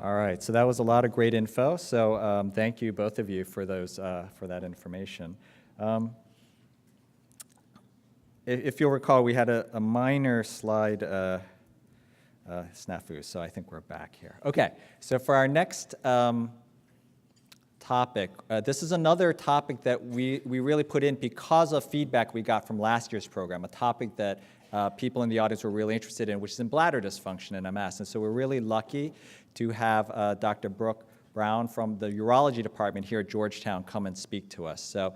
All right, so that was a lot of great info. So thank you, both of you, for that information. If you'll recall, we had a minor slide snafu, so I think we're back here. Okay, so for our next topic, this is another topic that we really put in because of feedback we got from last year's program, a topic that people in the audience were really interested in, which is in bladder dysfunction in MS. And so we're really lucky to have Dr. Brooke Brown from the urology department here at Georgetown come and speak to us. So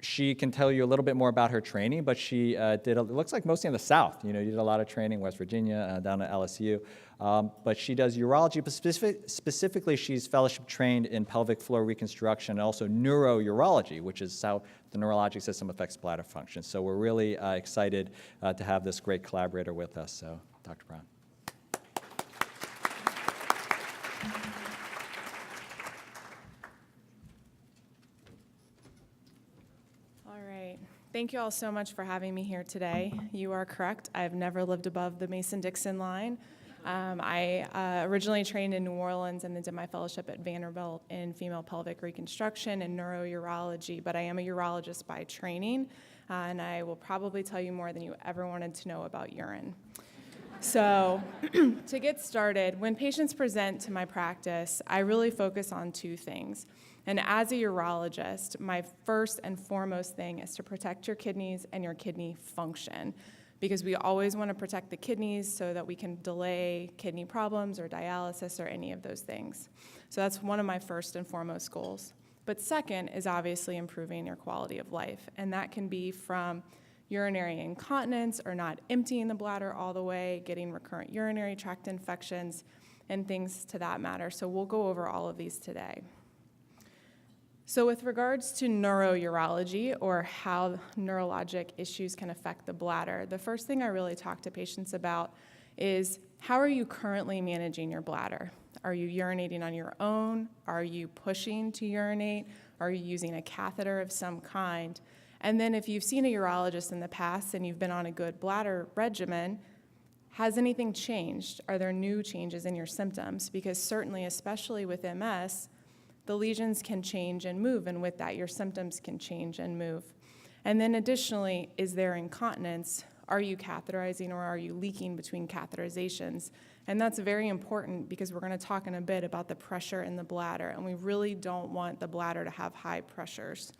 she can tell you a little bit more about her training, but she it looks like mostly in the South. You know, you did a lot of training, West Virginia, down at LSU. But she does urology, but specifically she's fellowship trained in pelvic floor reconstruction and also neurourology, which is how the neurologic system affects bladder function. So we're really excited to have this great collaborator with us. So, Dr. Brown. Thank you all so much for having me here today. You are correct. I've never lived above the Mason-Dixon line. I originally trained in New Orleans and then did my fellowship at Vanderbilt in female pelvic reconstruction and neurourology, but I am a urologist by training, and I will probably tell you more than you ever wanted to know about urine. So to get started, when patients present to my practice, I really focus on two things. And as a urologist, my first and foremost thing is to protect your kidneys and your kidney function, because we always want to protect the kidneys so that we can delay kidney problems or dialysis or any of those things. So that's one of my first and foremost goals. But second is obviously improving your quality of life, and that can be from urinary incontinence or not emptying the bladder all the way, getting recurrent urinary tract infections, and things to that matter. So we'll go over all of these today. So with regards to neurourology, or how neurologic issues can affect the bladder, the first thing I really talk to patients about is, how are you currently managing your bladder? Are you urinating on your own? Are you pushing to urinate? Are you using a catheter of some kind? And then if you've seen a urologist in the past and you've been on a good bladder regimen, has anything changed? Are there new changes in your symptoms? Because certainly, especially with MS, the lesions can change and move, and with that, your symptoms can change and move. And then additionally, is there incontinence? Are you catheterizing, or are you leaking between catheterizations? And that's very important, because we're going to talk in a bit about the pressure in the bladder, and we really don't want the bladder to have high pressures.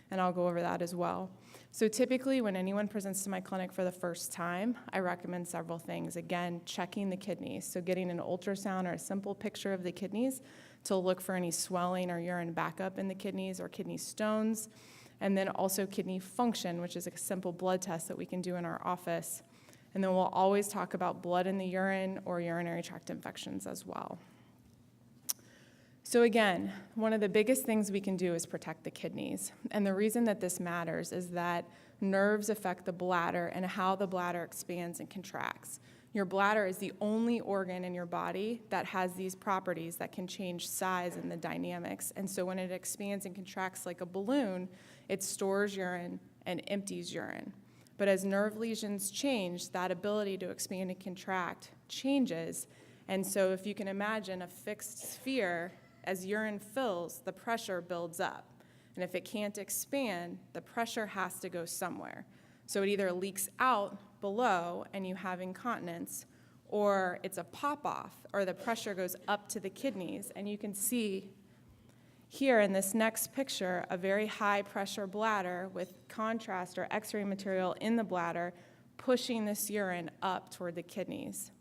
And I'll go over that as well. So typically, when anyone presents to my clinic for the first time, I recommend several things. Again, checking the kidneys, so getting an ultrasound or a simple picture of the kidneys to look for any swelling or urine backup in the kidneys or kidney stones, and then also kidney function, which is a simple blood test that we can do in our office. And then we'll always talk about blood in the urine or urinary tract infections as well. So again, one of the biggest things we can do is protect the kidneys. And the reason that this matters is that nerves affect the bladder and how the bladder expands and contracts. Your bladder is the only organ in your body that has these properties that can change size and the dynamics. And so when it expands and contracts like a balloon, it stores urine and empties urine. But as nerve lesions change, that ability to expand and contract changes. And so if you can imagine a fixed sphere, as urine fills, the pressure builds up. And if it can't expand, the pressure has to go somewhere. So it either leaks out below and you have incontinence, or it's a pop-off, or the pressure goes up to the kidneys. And you can see here in this next picture a very high pressure bladder with contrast or x-ray material in the bladder pushing this urine up toward the kidneys.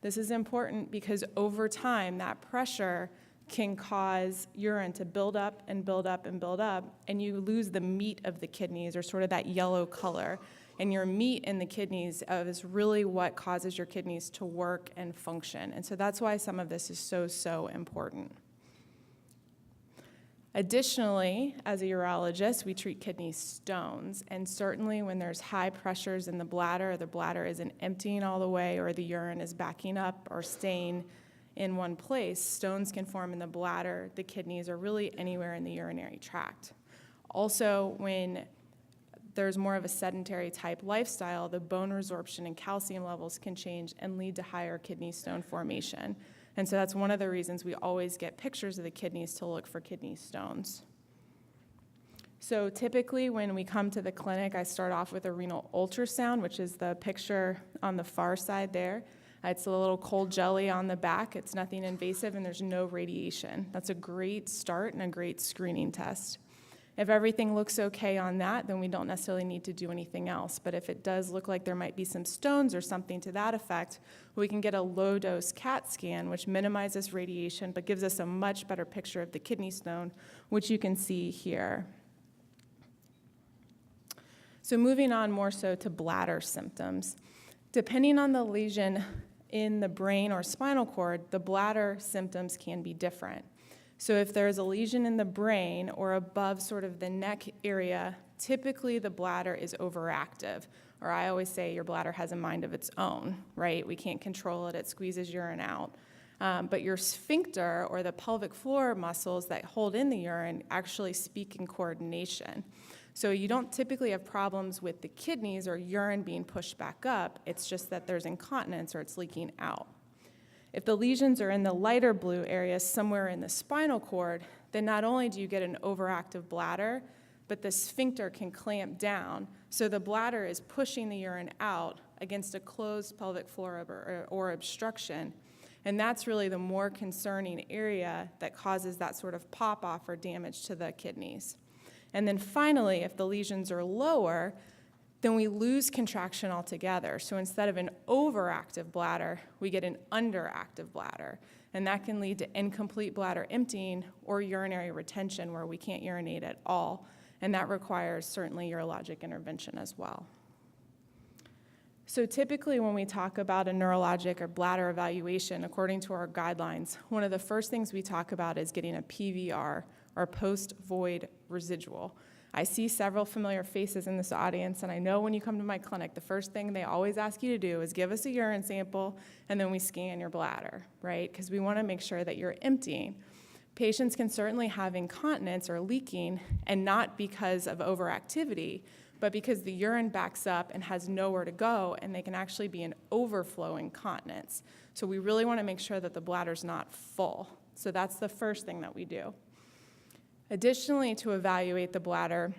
This is important because over time that pressure can cause urine to build up and build up and build up, and you lose the meat of the kidneys, or sort of that yellow color. And your meat in the kidneys is really what causes your kidneys to work and function. And so that's why some of this is so important. Additionally, as a urologist, we treat kidney stones. And certainly when there's high pressures in the bladder isn't emptying all the way, or the urine is backing up or staying in one place, stones can form in the bladder, the kidneys, or really anywhere in the urinary tract. Also, when there's more of a sedentary type lifestyle, the bone resorption and calcium levels can change and lead to higher kidney stone formation. And so that's one of the reasons we always get pictures of the kidneys to look for kidney stones. So typically when we come to the clinic, I start off with a renal ultrasound, which is the picture on the far side there. It's a little cold jelly on the back. It's nothing invasive, and there's no radiation. That's a great start and a great screening test. If everything looks okay on that, then we don't necessarily need to do anything else. But if it does look like there might be some stones or something to that effect, we can get a low-dose CAT scan, which minimizes radiation but gives us a much better picture of the kidney stone, which you can see here. So moving on more so to bladder symptoms. Depending on the lesion in the brain or spinal cord, the bladder symptoms can be different. So if there's a lesion in the brain or above sort of the neck area, typically the bladder is overactive. Or I always say your bladder has a mind of its own, right? We can't control it, it squeezes urine out. But your sphincter or the pelvic floor muscles that hold in the urine actually speak in coordination. So you don't typically have problems with the kidneys or urine being pushed back up, it's just that there's incontinence or it's leaking out. If the lesions are in the lighter blue areas somewhere in the spinal cord, then not only do you get an overactive bladder, but the sphincter can clamp down, so the bladder is pushing the urine out against a closed pelvic floor or obstruction, and that's really the more concerning area that causes that sort of pop-off or damage to the kidneys. And then finally, if the lesions are lower, then we lose contraction altogether. So instead of an overactive bladder, we get an underactive bladder. And that can lead to incomplete bladder emptying or urinary retention where we can't urinate at all. And that requires certainly urologic intervention as well. So typically when we talk about a neurologic or bladder evaluation, according to our guidelines, one of the first things we talk about is getting a PVR, or post-void residual. I see several familiar faces in this audience, and I know when you come to my clinic, the first thing they always ask you to do is give us a urine sample, and then we scan your bladder, right? Because we want to make sure that you're emptying. Patients can certainly have incontinence or leaking, and not because of overactivity, but because the urine backs up and has nowhere to go, and they can actually be an overflow incontinence. So we really want to make sure that the bladder's not full. So that's the first thing that we do. Additionally, to evaluate the bladder,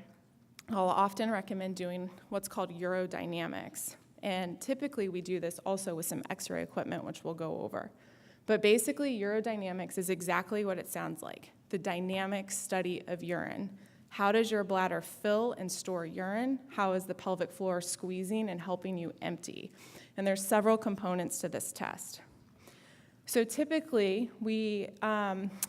I'll often recommend doing what's called urodynamics. And typically we do this also with some x-ray equipment, which we'll go over. But basically, urodynamics is exactly what it sounds like, the dynamic study of urine. How does your bladder fill and store urine? How is the pelvic floor squeezing and helping you empty? And there's several components to this test. So typically, we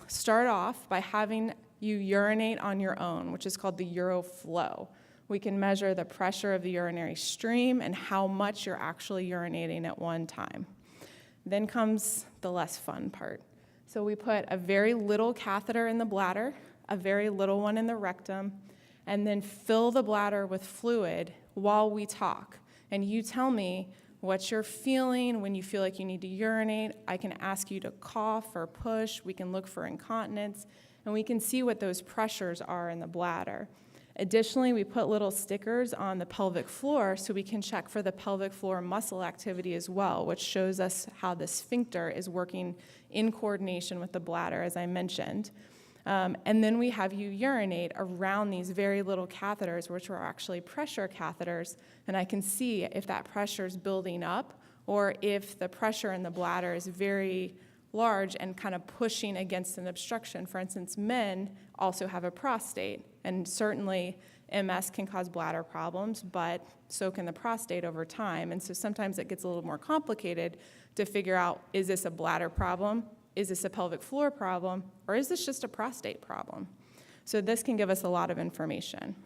start off by having you urinate on your own, which is called the uroflow. We can measure the pressure of the urinary stream and how much you're actually urinating at one time. Then comes the less fun part. So we put a very little catheter in the bladder, a very little one in the rectum, and then fill the bladder with fluid while we talk. And you tell me what you're feeling when you feel like you need to urinate. I can ask you to cough or push. We can look for incontinence, and we can see what those pressures are in the bladder. Additionally, we put little stickers on the pelvic floor so we can check for the pelvic floor muscle activity as well, which shows us how the sphincter is working in coordination with the bladder, as I mentioned. And then we have you urinate around these very little catheters, which are actually pressure catheters, and I can see if that pressure is building up or if the pressure in the bladder is very large and kind of pushing against an obstruction. For instance, men also have a prostate, and certainly MS can cause bladder problems, but so can the prostate over time. And so sometimes it gets a little more complicated to figure out, is this a bladder problem? Is this a pelvic floor problem? Or is this just a prostate problem? So this can give us a lot of information.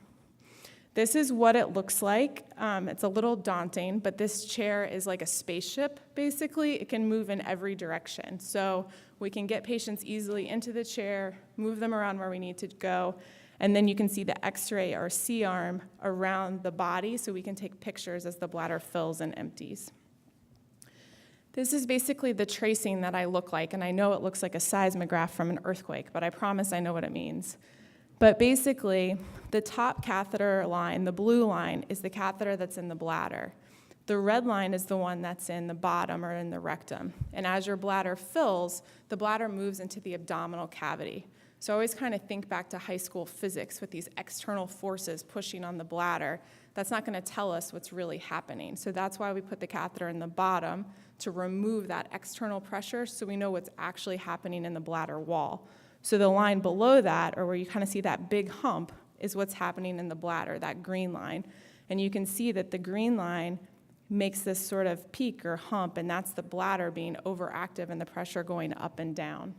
This is what it looks like. It's a little daunting, but this chair is like a spaceship, basically. It can move in every direction. So we can get patients easily into the chair, move them around where we need to go, and then you can see the X-ray or C-arm around the body so we can take pictures as the bladder fills and empties. This is basically the tracing that I look like, and I know it looks like a seismograph from an earthquake, but I promise I know what it means. But basically, the top catheter line, the blue line, is the catheter that's in the bladder. The red line is the one that's in the bottom or in the rectum. And as your bladder fills, the bladder moves into the abdominal cavity. So I always kind of think back to high school physics with these external forces pushing on the bladder. That's not going to tell us what's really happening. So that's why we put the catheter in the bottom, to remove that external pressure so we know what's actually happening in the bladder wall. So the line below that, or where you kind of see that big hump, is what's happening in the bladder, that green line. And you can see that the green line makes this sort of peak or hump, and that's the bladder being overactive and the pressure going up and down.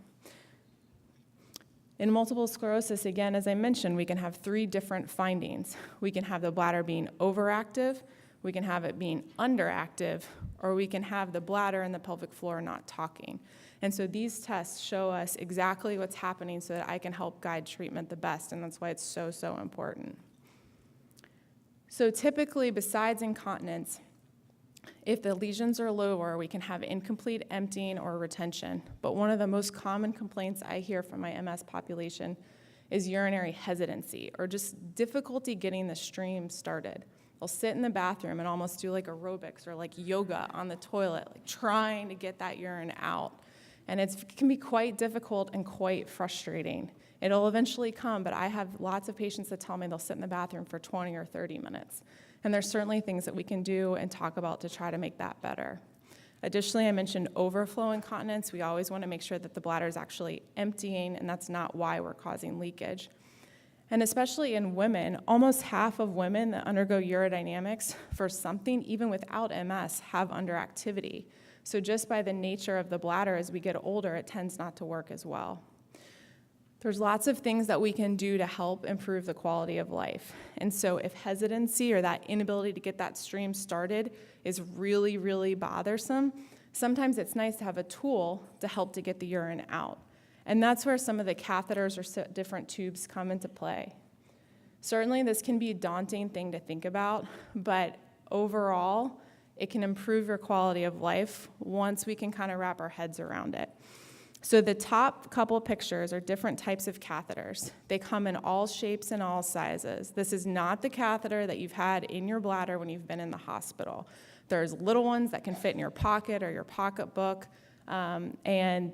In multiple sclerosis, again, as I mentioned, we can have 3 different findings. We can have the bladder being overactive, we can have it being underactive, or we can have the bladder and the pelvic floor not talking. And so these tests show us exactly what's happening so that I can help guide treatment the best, and that's why it's so, so important. So typically, besides incontinence, if the lesions are lower, we can have incomplete emptying or retention. But one of the most common complaints I hear from my MS population is urinary hesitancy, or just difficulty getting the stream started. They'll sit in the bathroom and almost do like aerobics or like yoga on the toilet, like trying to get that urine out. And it can be quite difficult and quite frustrating. It'll eventually come, but I have lots of patients that tell me they'll sit in the bathroom for 20 or 30 minutes. And there's certainly things that we can do and talk about to try to make that better. Additionally, I mentioned overflow incontinence. We always want to make sure that the bladder is actually emptying, and that's not why we're causing leakage. And especially in women, almost half of women that undergo urodynamics for something, even without MS, have underactivity. So just by the nature of the bladder, as we get older, it tends not to work as well. There's lots of things that we can do to help improve the quality of life. And so if hesitancy or that inability to get that stream started is really, really bothersome, sometimes it's nice to have a tool to help to get the urine out. And that's where some of the catheters or different tubes come into play. Certainly this can be a daunting thing to think about, but overall, it can improve your quality of life once we can kind of wrap our heads around it. So the top couple pictures are different types of catheters. They come in all shapes and all sizes. This is not the catheter that you've had in your bladder when you've been in the hospital. There's little ones that can fit in your pocket or your pocketbook, and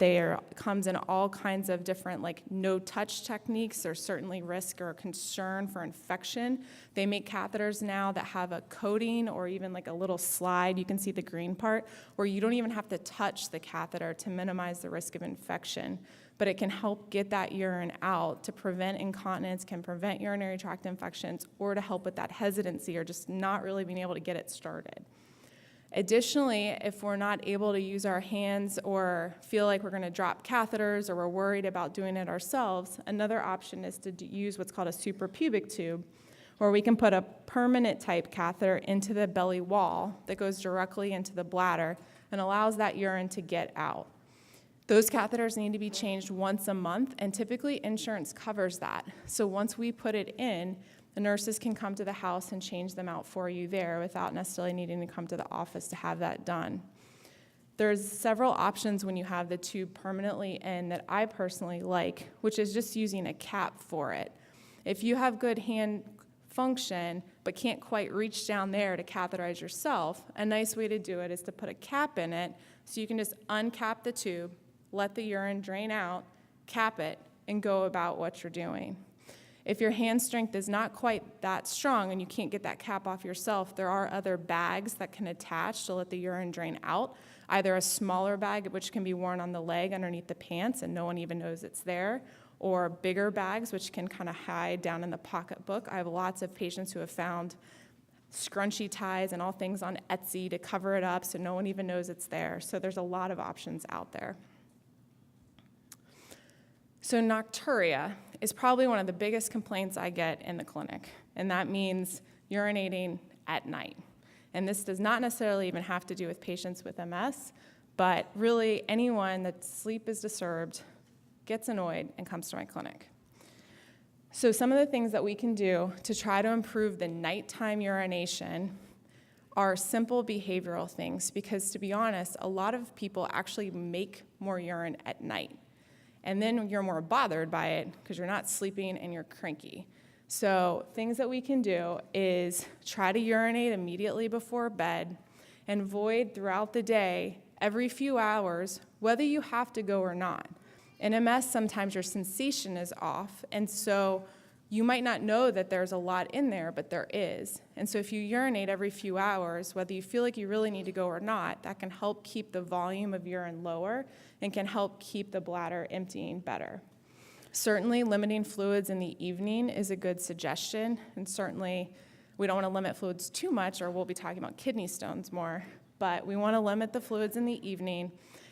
comes in all kinds of different, like, no-touch techniques. There's certainly risk or concern for infection. They make catheters now that have a coating or even like a little slide, you can see the green part, where you don't even have to touch the catheter to minimize the risk of infection. But it can help get that urine out to prevent incontinence, can prevent urinary tract infections, or to help with that hesitancy or just not really being able to get it started. Additionally, if we're not able to use our hands or feel like we're going to drop catheters or we're worried about doing it ourselves, another option is to use what's called a suprapubic tube, where we can put a permanent type catheter into the belly wall that goes directly into the bladder and allows that urine to get out. Those catheters need to be changed once a month, and typically insurance covers that. So once we put it in, the nurses can come to the house and change them out for you there without necessarily needing to come to the office to have that done. There's several options when you have the tube permanently in that I personally like, which is just using a cap for it. If you have good hand function but can't quite reach down there to catheterize yourself, a nice way to do it is to put a cap in it so you can just uncap the tube, let the urine drain out, cap it, and go about what you're doing. If your hand strength is not quite that strong and you can't get that cap off yourself, there are other bags that can attach to let the urine drain out, either a smaller bag, which can be worn on the leg underneath the pants and no one even knows it's there, or bigger bags, which can kind of hide down in the pocketbook. I have lots of patients who have found scrunchy ties and all things on Etsy to cover it up so no one even knows it's there. So there's a lot of options out there. So nocturia is probably one of the biggest complaints I get in the clinic, and that means urinating at night. And this does not necessarily even have to do with patients with MS, but really anyone that sleep is disturbed gets annoyed and comes to my clinic. So some of the things that we can do to try to improve the nighttime urination are simple behavioral things, because to be honest, a lot of people actually make more urine at night. And then you're more bothered by it because you're not sleeping and you're cranky. So things that we can do is try to urinate immediately before bed. and void throughout the day every few hours, whether you have to go or not. In MS, sometimes your sensation is off, and so you might not know that there's a lot in there, but there is. And so if you urinate every few hours, whether you feel like you really need to go or not, that can help keep the volume of urine lower and can help keep the bladder emptying better. Certainly, limiting fluids in the evening is a good suggestion, and certainly we don't want to limit fluids too much, or we'll be talking about kidney stones more, but we want to limit the fluids in the evening,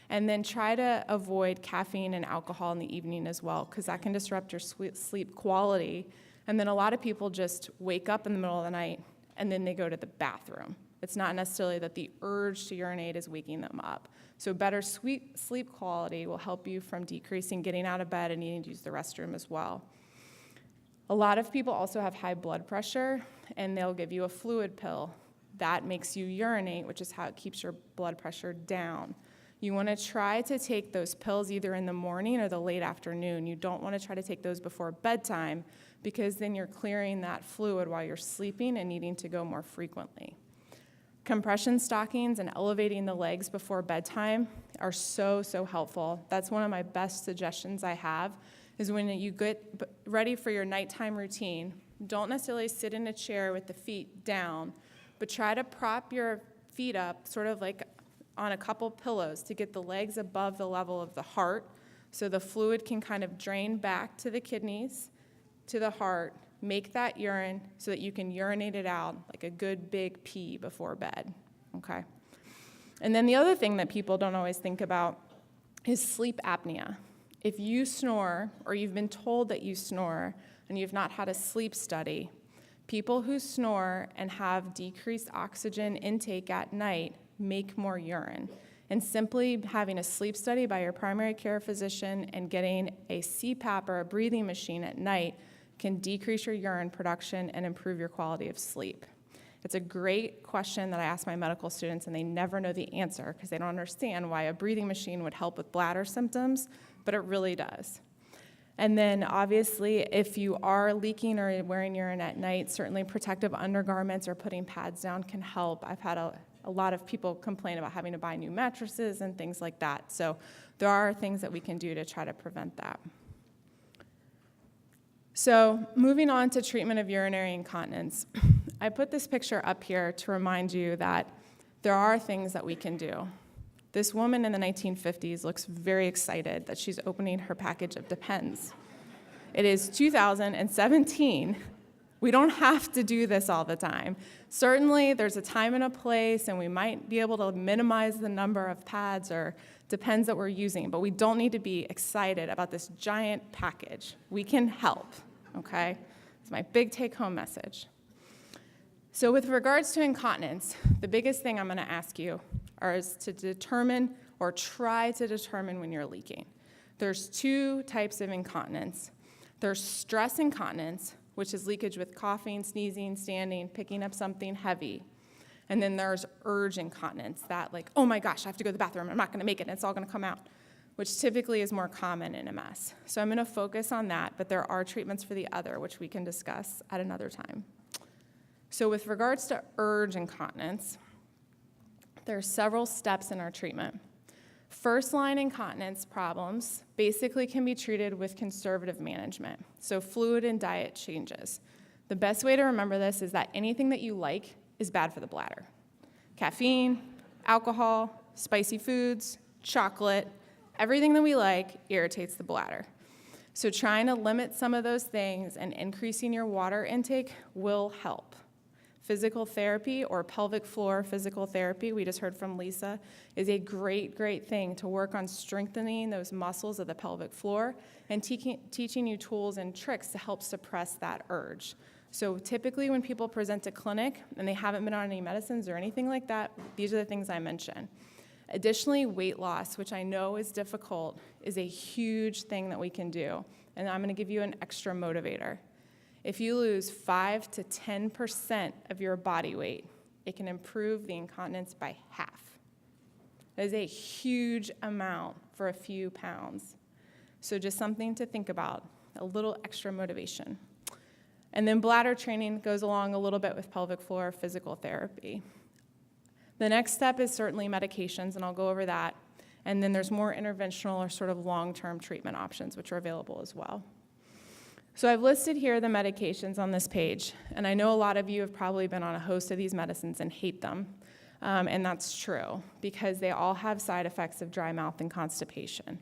and then try to avoid caffeine and alcohol in the evening as well, because that can disrupt your sleep quality. And then a lot of people just wake up in the middle of the night, and then they go to the bathroom. It's not necessarily that the urge to urinate is waking them up. So better sleep quality will help you from decreasing getting out of bed and needing to use the restroom as well. A lot of people also have high blood pressure, and they'll give you a fluid pill. That makes you urinate, which is how it keeps your blood pressure down. You want to try to take those pills either in the morning or the late afternoon. You don't want to try to take those before bedtime, because then you're clearing that fluid while you're sleeping and needing to go more frequently. Compression stockings and elevating the legs before bedtime are so helpful. That's one of my best suggestions I have, is when you get ready for your nighttime routine, don't necessarily sit in a chair with the feet down, but try to prop your feet up sort of like on a couple pillows to get the legs above the level of the heart, so the fluid can kind of drain back to the kidneys, to the heart, make that urine so that you can urinate it out like a good big pee before bed, okay? And then the other thing that people don't always think about is sleep apnea. If you snore, or you've been told that you snore, and you've not had a sleep study, people who snore and have decreased oxygen intake at night make more urine. And simply having a sleep study by your primary care physician and getting a CPAP or a breathing machine at night can decrease your urine production and improve your quality of sleep. It's a great question that I ask my medical students, and they never know the answer because they don't understand why a breathing machine would help with bladder symptoms, but it really does. And then obviously, if you are leaking or wearing urine at night, certainly protective undergarments or putting pads down can help. I've had a lot of people complain about having to buy new mattresses and things like that. So there are things that we can do to try to prevent that. So moving on to treatment of urinary incontinence. I put this picture up here to remind you that there are things that we can do. This woman in the 1950s looks very excited that she's opening her package of Depends. It is 2017. We don't have to do this all the time. Certainly, there's a time and a place, and we might be able to minimize the number of pads or Depends that we're using, but we don't need to be excited about this giant package. We can help, okay? It's my big take-home message. So with regards to incontinence, the biggest thing I'm going to ask you is to determine or try to determine when you're leaking. There's two types of incontinence. There's stress incontinence, which is leakage with coughing, sneezing, standing, picking up something heavy. And then there's urge incontinence, that like, oh my gosh, I have to go to the bathroom, I'm not going to make it, and it's all going to come out, which typically is more common in MS. So I'm going to focus on that, but there are treatments for the other, which we can discuss at another time. So with regards to urge incontinence, there are several steps in our treatment. First-line incontinence problems basically can be treated with conservative management, so fluid and diet changes. The best way to remember this is that anything that you like is bad for the bladder. Caffeine, alcohol, spicy foods, chocolate, everything that we like irritates the bladder. So trying to limit some of those things and increasing your water intake will help. Physical therapy or pelvic floor physical therapy, we just heard from Lisa, is a great thing to work on strengthening those muscles of the pelvic floor and teaching you tools and tricks to help suppress that urge. So typically when people present to clinic and they haven't been on any medicines or anything like that, these are the things I mentioned. Additionally, weight loss, which I know is difficult, is a huge thing that we can do. And I'm going to give you an extra motivator. If you lose 5 to 10% of your body weight, it can improve the incontinence by half. That is a huge amount for a few pounds. So just something to think about, a little extra motivation. And then bladder training goes along a little bit with pelvic floor physical therapy. The next step is certainly medications, and I'll go over that. And then there's more interventional or sort of long-term treatment options, which are available as well. So I've listed here the medications on this page, and I know a lot of you have probably been on a host of these medicines and hate them, and that's true, because they all have side effects of dry mouth and constipation.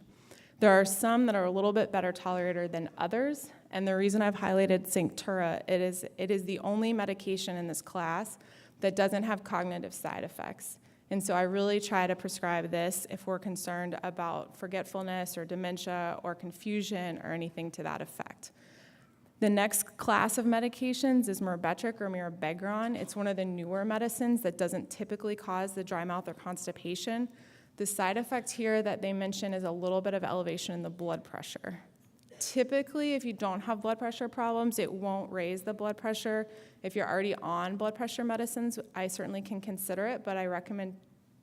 There are some that are a little bit better tolerated than others, and the reason I've highlighted Cinctura, it is the only medication in this class that doesn't have cognitive side effects. And so I really try to prescribe this if we're concerned about forgetfulness or dementia or confusion or anything to that effect. The next class of medications is Myrbetriq or mirabegron. It's one of the newer medicines that doesn't typically cause the dry mouth or constipation. The side effect here that they mention is a little bit of elevation in the blood pressure. Typically, if you don't have blood pressure problems, it won't raise the blood pressure. If you're already on blood pressure medicines, I certainly can consider it, but I recommend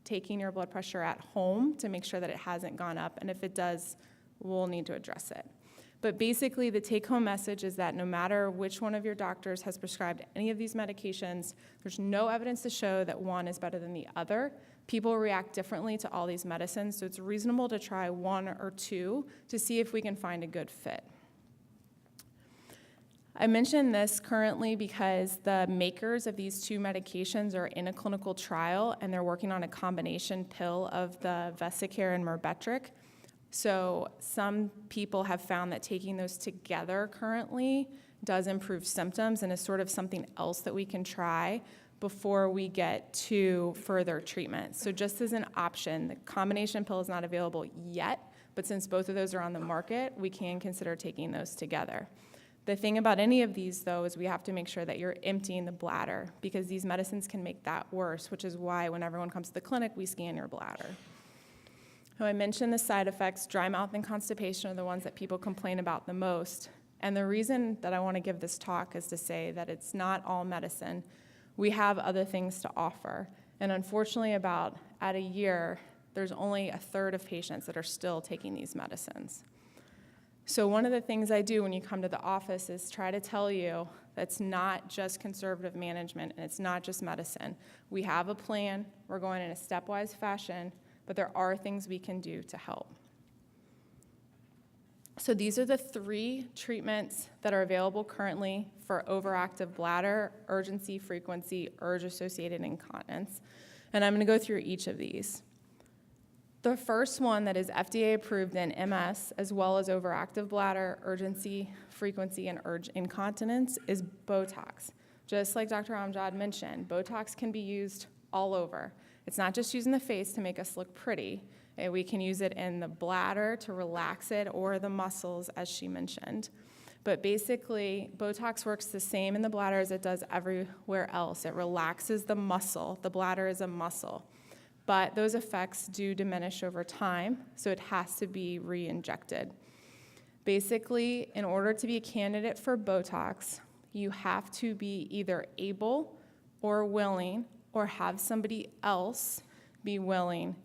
taking your blood pressure at home to make sure that it hasn't gone up, and if it does, we'll need to address it. But basically, the take-home message is that no matter which one of your doctors has prescribed any of these medications, there's no evidence to show that one is better than the other. People react differently to all these medicines, so it's reasonable to try one or two to see if we can find a good fit. I mention this currently because the makers of these two medications are in a clinical trial, and they're working on a combination pill of the Vesicare and Myrbetriq. So some people have found that taking those together currently does improve symptoms and is sort of something else that we can try before we get to further treatment. So just as an option, the combination pill is not available yet, but since both of those are on the market, we can consider taking those together. The thing about any of these, though, is we have to make sure that you're emptying the bladder, because these medicines can make that worse, which is why when everyone comes to the clinic, we scan your bladder. So I mentioned the side effects. Dry mouth and constipation are the ones that people complain about the most. And the reason that I want to give this talk is to say that it's not all medicine. We have other things to offer. And unfortunately, about at a year, there's only a third of patients that are still taking these medicines. So one of the things I do when you come to the office is try to tell you that's not just conservative management and it's not just medicine. We have a plan. We're going in a stepwise fashion, but there are things we can do to help. So these are the 3 treatments that are available currently for overactive bladder, urgency, frequency, urge-associated incontinence. And I'm going to go through each of these. The first one that is FDA approved in MS, as well as overactive bladder, urgency, frequency, and urge incontinence, is Botox. Just like Dr. Amjad mentioned, Botox can be used all over. It's not just used in the face to make us look pretty. We can use it in the bladder to relax it, or the muscles, as she mentioned. But basically, Botox works the same in the bladder as it does everywhere else. It relaxes the muscle. The bladder is a muscle. But those effects do diminish over time, so it has to be re-injected. Basically, in order to be a candidate for Botox, you have to be either able or willing or have somebody else be willing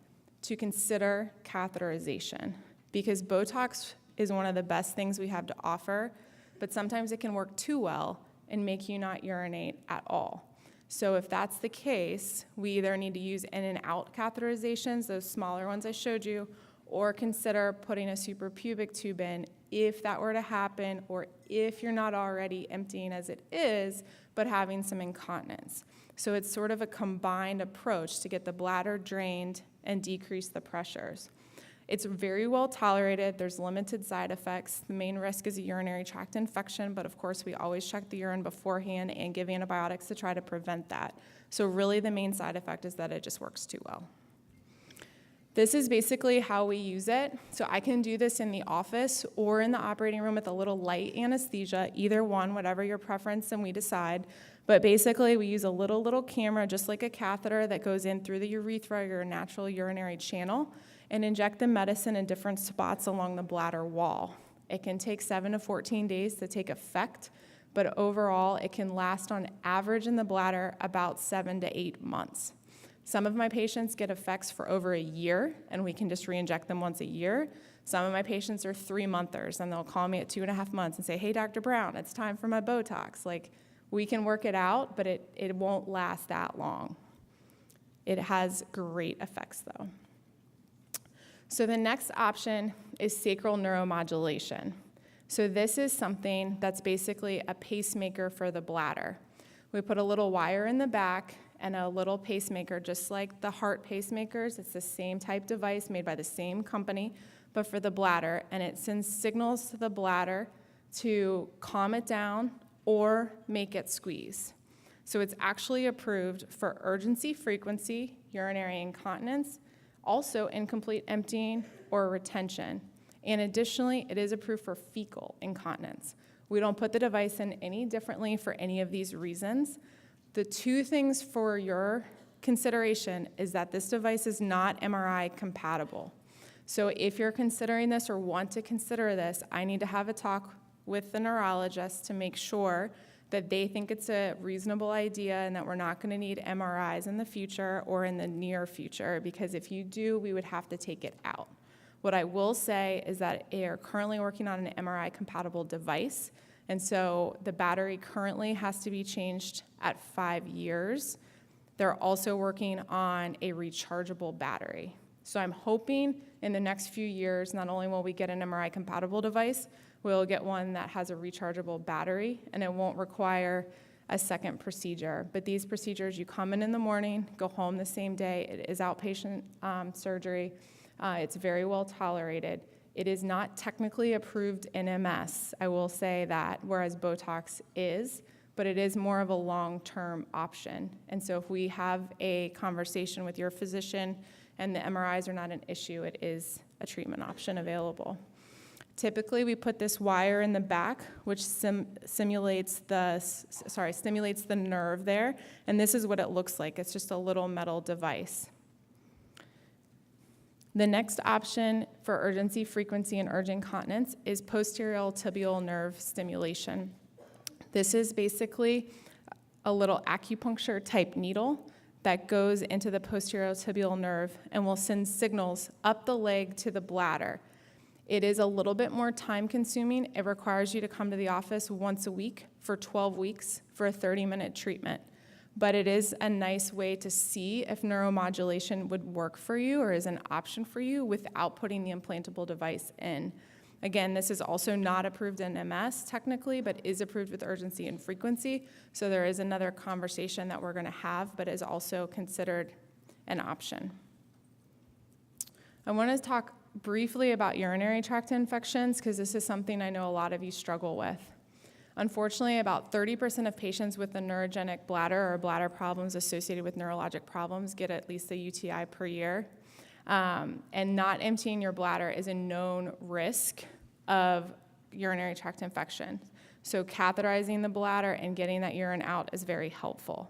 to consider catheterization, because Botox is one of the best things we have to offer, but sometimes it can work too well and make you not urinate at all. So if that's the case, we either need to use in and out catheterizations, those smaller ones I showed you, or consider putting a suprapubic tube in if that were to happen, or if you're not already emptying as it is, but having some incontinence. So it's sort of a combined approach to get the bladder drained and decrease the pressures. It's very well tolerated. There's limited side effects. The main risk is a urinary tract infection, but of course we always check the urine beforehand and give antibiotics to try to prevent that. So really the main side effect is that it just works too well. This is basically how we use it. So I can do this in the office or in the operating room with a little light anesthesia, either one, whatever your preference, and we decide. But basically we use a little camera, just like a catheter that goes in through the urethra, your natural urinary channel, and inject the medicine in different spots along the bladder wall. It can take 7 to 14 days to take effect, but overall it can last on average in the bladder about 7 to 8 months. Some of my patients get effects for over a year, and we can just re-inject them once a year. Some of my patients are 3-monthers, and they'll call me at 2.5 months and say, "Hey, Dr. Brown, it's time for my Botox." Like, we can work it out, but it won't last that long. It has great effects, though. So the next option is sacral neuromodulation. So this is something that's basically a pacemaker for the bladder. We put a little wire in the back and a little pacemaker, just like the heart pacemakers. It's the same type device made by the same company, but for the bladder, and it sends signals to the bladder to calm it down or make it squeeze. So it's actually approved for urgency frequency, urinary incontinence, also incomplete emptying or retention. And additionally, it is approved for fecal incontinence. We don't put the device in any differently for any of these reasons. The two things for your consideration is that this device is not MRI compatible. So if you're considering this or want to consider this, I need to have a talk with the neurologist to make sure that they think it's a reasonable idea and that we're not going to need MRIs in the future or in the near future, because if you do, we would have to take it out. What I will say is that they are currently working on an MRI-compatible device, and so the battery currently has to be changed at 5 years. They're also working on a rechargeable battery. So I'm hoping in the next few years, not only will we get an MRI-compatible device, we'll get one that has a rechargeable battery, and it won't require a second procedure. But these procedures, you come in the morning, go home the same day. It is outpatient surgery. It's very well tolerated. It is not technically approved in MS, I will say that, whereas Botox is, but it is more of a long-term option. And so if we have a conversation with your physician and the MRIs are not an issue, it is a treatment option available. Typically, we put this wire in the back, which stimulates the nerve there, and this is what it looks like. It's just a little metal device. The next option for urgency, frequency, and urgent incontinence is posterior tibial nerve stimulation. This is basically a little acupuncture type needle that goes into the posterior tibial nerve and will send signals up the leg to the bladder. It is a little bit more time consuming. It requires you to come to the office once a week for 12 weeks for a 30-minute treatment. But it is a nice way to see if neuromodulation would work for you or is an option for you without putting the implantable device in. Again, this is also not approved in MS technically, but is approved with urgency and frequency. So there is another conversation that we're going to have, but is also considered an option. I want to talk briefly about urinary tract infections because this is something I know a lot of you struggle with. Unfortunately, about 30% of patients with a neurogenic bladder or bladder problems associated with neurologic problems get at least a UTI per year. And not emptying your bladder is a known risk of urinary tract infection. So catheterizing the bladder and getting that urine out is very helpful.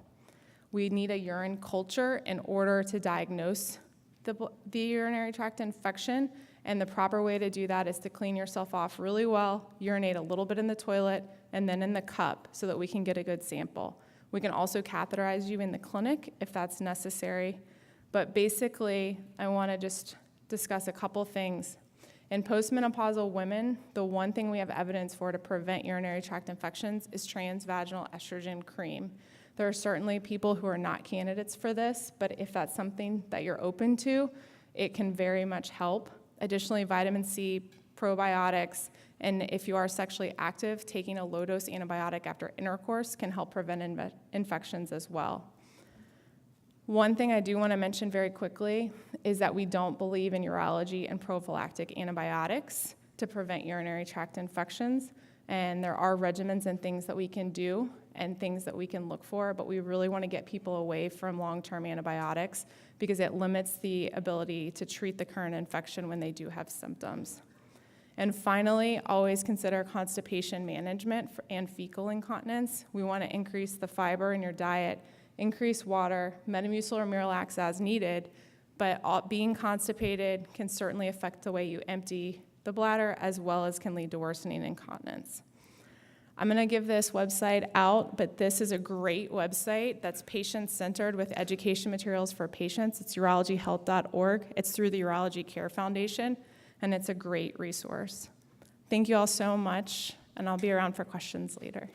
We need a urine culture in order to diagnose the urinary tract infection, and the proper way to do that is to clean yourself off really well, urinate a little bit in the toilet, and then in the cup so that we can get a good sample. We can also catheterize you in the clinic if that's necessary. But basically, I want to just discuss a couple things. In postmenopausal women, the one thing we have evidence for to prevent urinary tract infections is transvaginal estrogen cream. There are certainly people who are not candidates for this, but if that's something that you're open to, it can very much help. Additionally, vitamin C, probiotics, and if you are sexually active, taking a low-dose antibiotic after intercourse can help prevent infections as well. One thing I do want to mention very quickly is that we don't believe in urology and prophylactic antibiotics to prevent urinary tract infections, and there are regimens and things that we can do and things that we can look for, but we really want to get people away from long-term antibiotics because it limits the ability to treat the current infection when they do have symptoms. And finally, always consider constipation management and fecal incontinence. We want to increase the fiber in your diet, increase water, Metamucil or Miralax as needed, but being constipated can certainly affect the way you empty the bladder as well as can lead to worsening incontinence. I'm going to give this website out, but this is a great website that's patient-centered with education materials for patients. It's urologyhealth.org. It's through the Urology Care Foundation, and it's a great resource. Thank you all so much, and I'll be around for questions later.